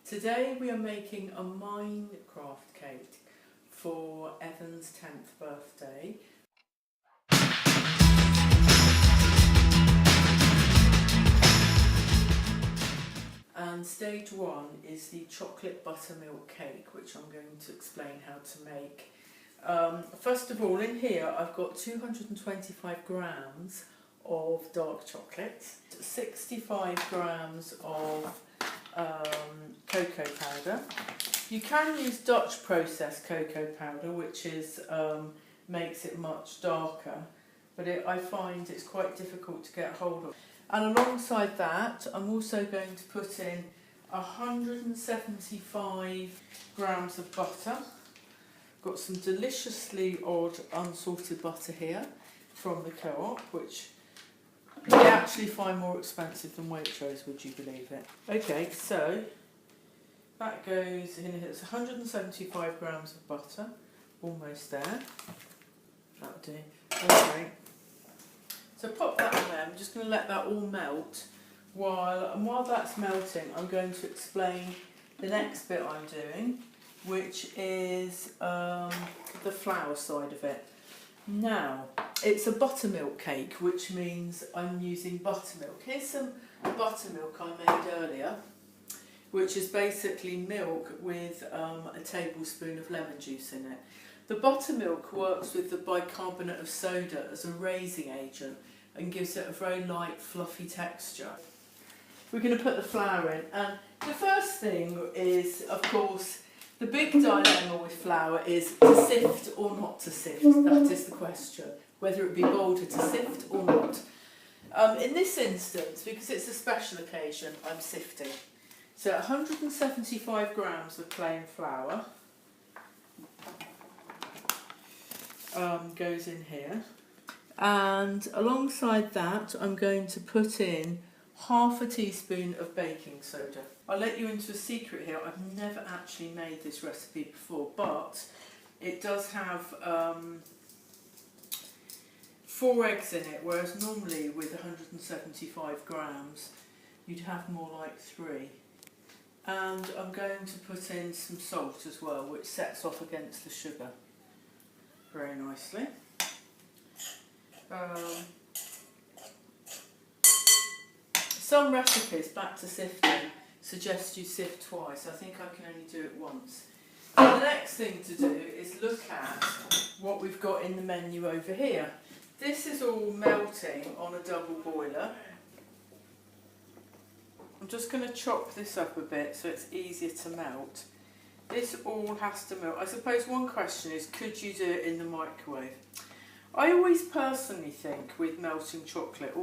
Today we are making a Minecraft cake for Evan's 10th birthday. And stage one is the chocolate buttermilk cake, which I'm going to explain how to make. First of all, in here I've got 225 grams of dark chocolate, 65 grams of cocoa powder. You can use Dutch processed cocoa powder, which is makes it much darker, but I find it's quite difficult to get hold of. And alongside that, I'm also going to put in 175 grams of butter. Got some deliciously odd unsalted butter here from the Co-op, which you actually find more expensive than Waitrose, would you believe it? Okay, so that goes in here. It's 175 grams of butter, almost there. That'll do. Okay. So pop that on there. I'm just going to let that all melt. While that's melting, I'm going to explain the next bit I'm doing, which is the flour side of it. Now, it's a buttermilk cake, which means I'm using buttermilk. Here's some buttermilk I made earlier, which is basically milk with a tablespoon of lemon juice in it. The buttermilk works with the bicarbonate of soda as a raising agent and gives it a very light, fluffy texture. We're going to put the flour in, and the first thing is, of course, the big dilemma with flour is to sift or not to sift. That is the question, whether it be bolder to sift or not. In this instance, because it's a special occasion, I'm sifting. So 175 grams of plain flour goes in here. And alongside that, I'm going to put in half a teaspoon of baking soda. I'll let you into a secret here. I've never actually made this recipe before, but it does have 4 eggs in it, whereas normally with 175 grams, you'd have more like 3. And I'm going to put in some salt as well, which sets off against the sugar very nicely. Some recipes, back to sifting, suggest you sift twice. I think I can only do it once. So the next thing to do is look at what we've got in the menu over here. This is all melting on a double boiler. I'm just going to chop this up a bit so it's easier to melt. This all has to melt. I suppose one question is, could you do it in the microwave? I always personally think with melting chocolate,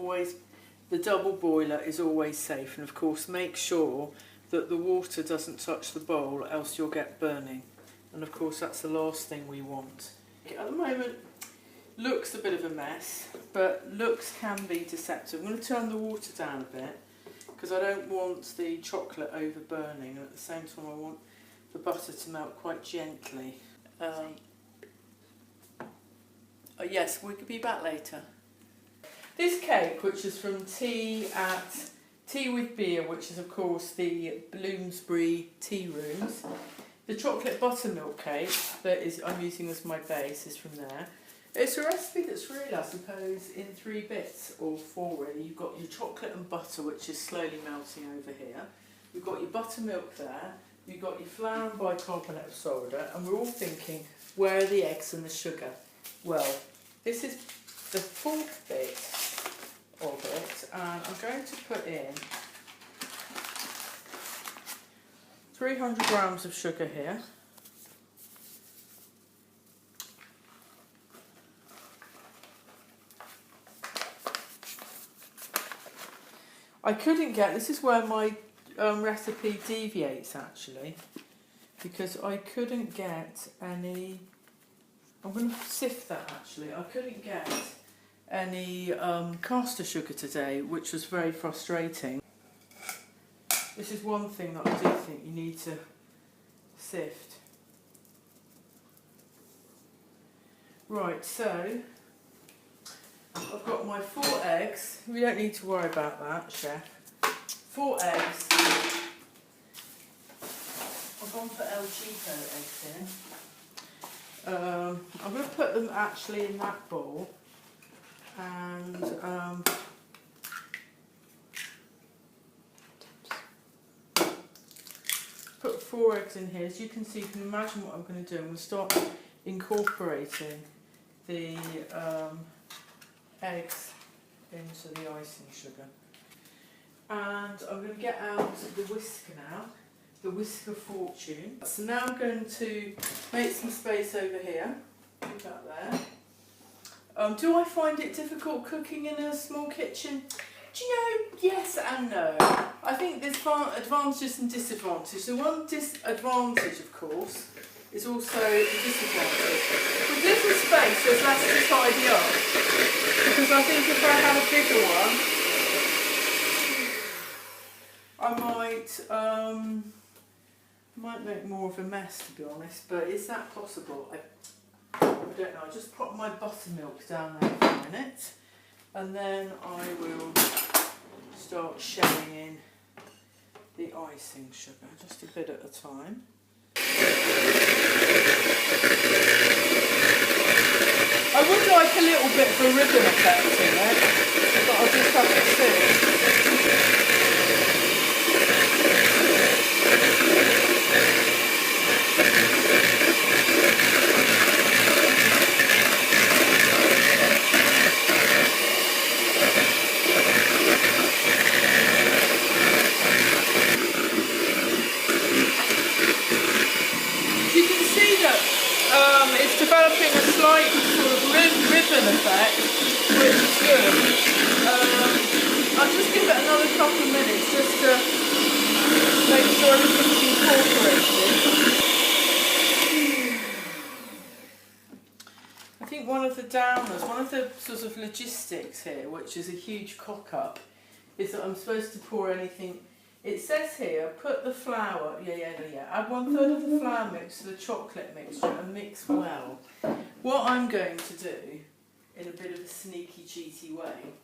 the double boiler is always safe, and of course make sure that the water doesn't touch the bowl, else you'll get burning, and of course that's the last thing we want. At the moment looks a bit of a mess, but looks can be deceptive. I'm going to turn the water down a bit because I don't want the chocolate over burning, and at the same time I want the butter to melt quite gently. Yes, we could be back later. This cake, which is from Tea with Beer, which is of course the Bloomsbury Tea Rooms. The chocolate buttermilk cake that I'm using as my base is from there. It's a recipe that's really, I suppose, in 3 bits or 4 really. You've got your chocolate and butter, which is slowly melting over here. You've got your buttermilk there. You've got your flour and bicarbonate of soda, and we're all thinking, where are the eggs and the sugar? Well, this is the 4th bit of it, and I'm going to put in 300 grams of sugar here. I couldn't get, this is where my recipe deviates actually, because I couldn't get any, I'm going to sift that actually, I couldn't get any caster sugar today, which was very frustrating. This is one thing that I do think you need to sift. Right, so I've got my 4 eggs. We don't need to worry about that, chef. 4 eggs. I've gone for El Chico eggs here. I'm going to put them actually in that bowl, and put 4 eggs in here. As you can see, you can imagine what I'm going to do. I'm going to start incorporating the eggs into the icing sugar. And I'm going to get out the whisker now, the Whisk of Fortune. So now I'm going to make some space over here. Put that there. Do I find it difficult cooking in a small kitchen? Do you know, yes and no. I think there's advantages and disadvantages. The one disadvantage, of course, is also the disadvantage. With little space, there's less to tidy up. Because I think if I had a bigger one, I might make more of a mess, to be honest. But is that possible? I don't know. I'll just pop my buttermilk down there for a minute. And then I will start shelling in the icing sugar, just a bit at a time. I would like a little bit of a ribbon effect in it, but I'll just have to see. You can see that it's developing a slight sort of ribbon effect, which is good. I'll just give it another couple of minutes just to make sure everything's incorporated. I think one of the downers, one of the sort of logistics here, which is a huge cock-up, is that I'm supposed to pour anything. It says here, put the flour, add 1/3 of the flour mix to the chocolate mixture and mix well. What I'm going to do, in a bit of a sneaky, cheaty way,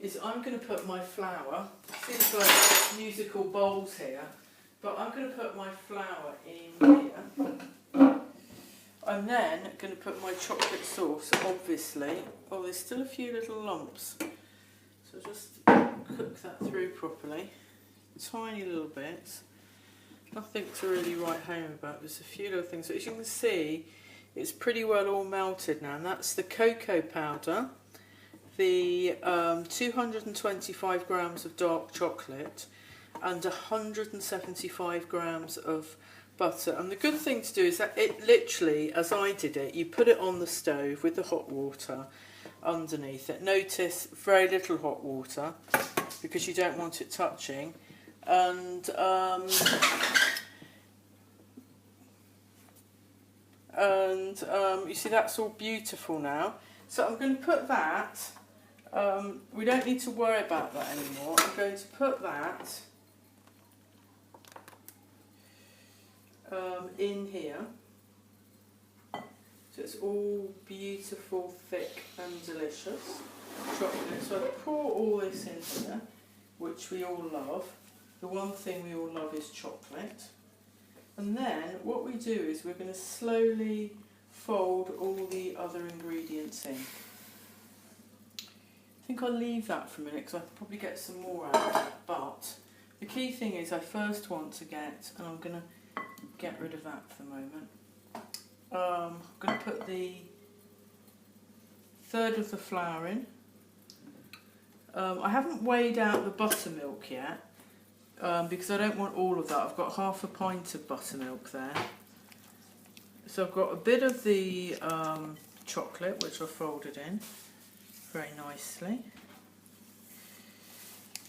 is I'm going to put my flour, seems like musical bowls here, but I'm going to put my flour in here. I'm then going to put my chocolate sauce, obviously. Oh, there's still a few little lumps. So just cook that through properly. Tiny little bits, nothing to really write home about, there's a few little things. So as you can see, it's pretty well all melted now, and that's the cocoa powder, the 225 grams of dark chocolate, and 175 grams of butter. And the good thing to do is that it literally, as I did it, you put it on the stove with the hot water underneath it. Notice very little hot water, because you don't want it touching. And you see that's all beautiful now. So I'm going to put that, we don't need to worry about that anymore. I'm going to put that in here. So it's all beautiful, thick and delicious chocolate. So I pour all this in here, which we all love. The one thing we all love is chocolate. And then what we do is we're going to slowly fold all the other ingredients in. I think I'll leave that for a minute because I can probably get some more out of it. But the key thing is I first want to get, and I'm going to get rid of that for the moment. I'm going to put the 1/3 of the flour in. I haven't weighed out the buttermilk yet. Because I don't want all of that. I've got 1/2 pint of buttermilk there. So I've got a bit of the chocolate, which I've folded in very nicely.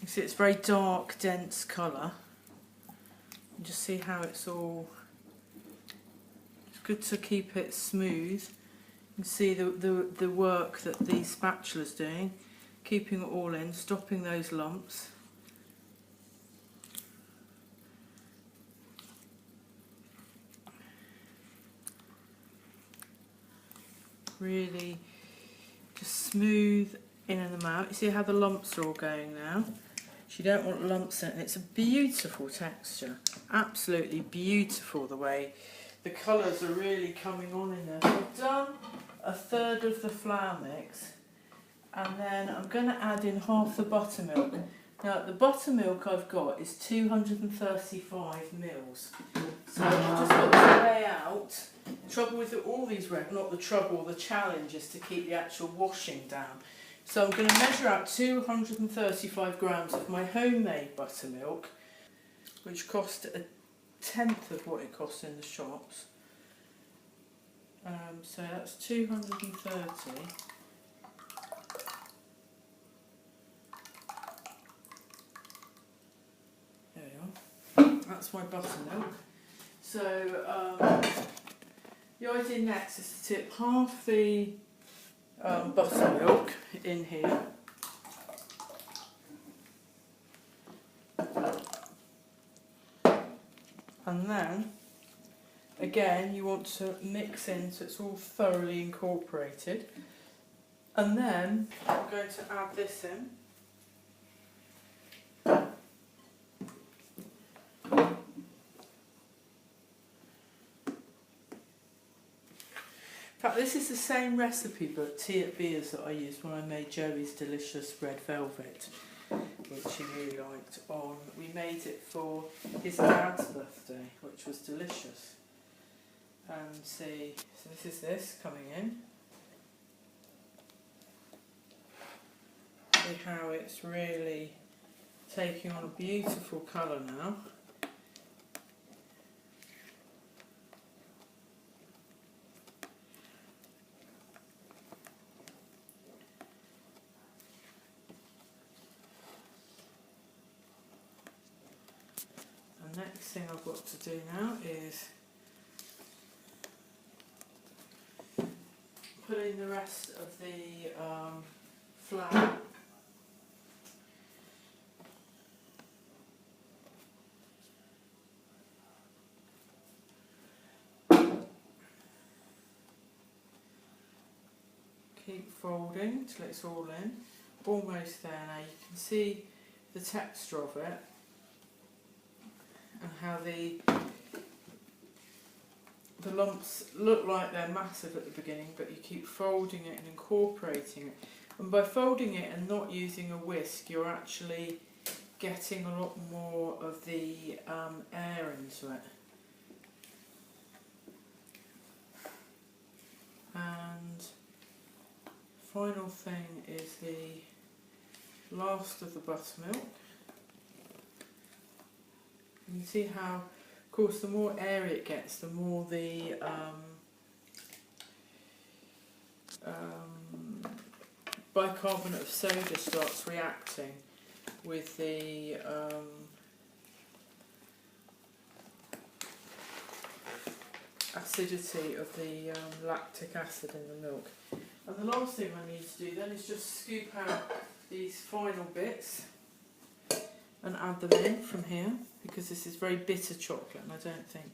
You see it's very dark, dense colour. You just see how it's all... It's good to keep it smooth. You can see the work that the spatula's doing, keeping it all in, stopping those lumps. Really just smooth in and out. You see how the lumps are all going now? You don't want lumps in it. It's a beautiful texture, absolutely beautiful the way the colours are really coming on in there. So I've done a third of the flour mix, and then I'm going to add in half the buttermilk. Now the buttermilk I've got is 235 mils. So I've just got to lay out. The trouble with all these, not the trouble, the challenge is to keep the actual washing down. So I'm going to measure out 235 grams of my homemade buttermilk, which cost a tenth of what it costs in the shops. So that's 230. There we are. That's my buttermilk. So the idea next is to tip half the buttermilk in here. And then, again, you want to mix in so it's all thoroughly incorporated. And then I'm going to add this in. In fact, this is the same recipe but tea at Beers that I used when I made Joey's delicious red velvet, which he really liked. We made it for his dad's birthday, which was delicious. See, so this is this coming in. See how it's really taking on a beautiful colour now. The next thing I've got to do now is put in the rest of the flour. Keep folding till it's all in. Almost there now. You can see the texture of it and how the lumps look like they're massive at the beginning, but you keep folding it and incorporating it. And by folding it and not using a whisk, you're actually getting a lot more of the air into it. And final thing is the last of the buttermilk. You can see how, of course, the more airy it gets, the more the bicarbonate of soda starts reacting with the acidity of the lactic acid in the milk. And the last thing I need to do then is just scoop out these final bits and add them in from here, because this is very bitter chocolate and I don't think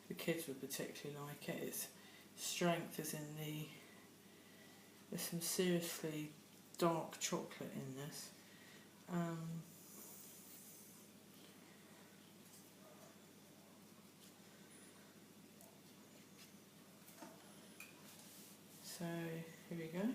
the kids would particularly like it. Its strength is in there's some seriously dark chocolate in this. So here we go.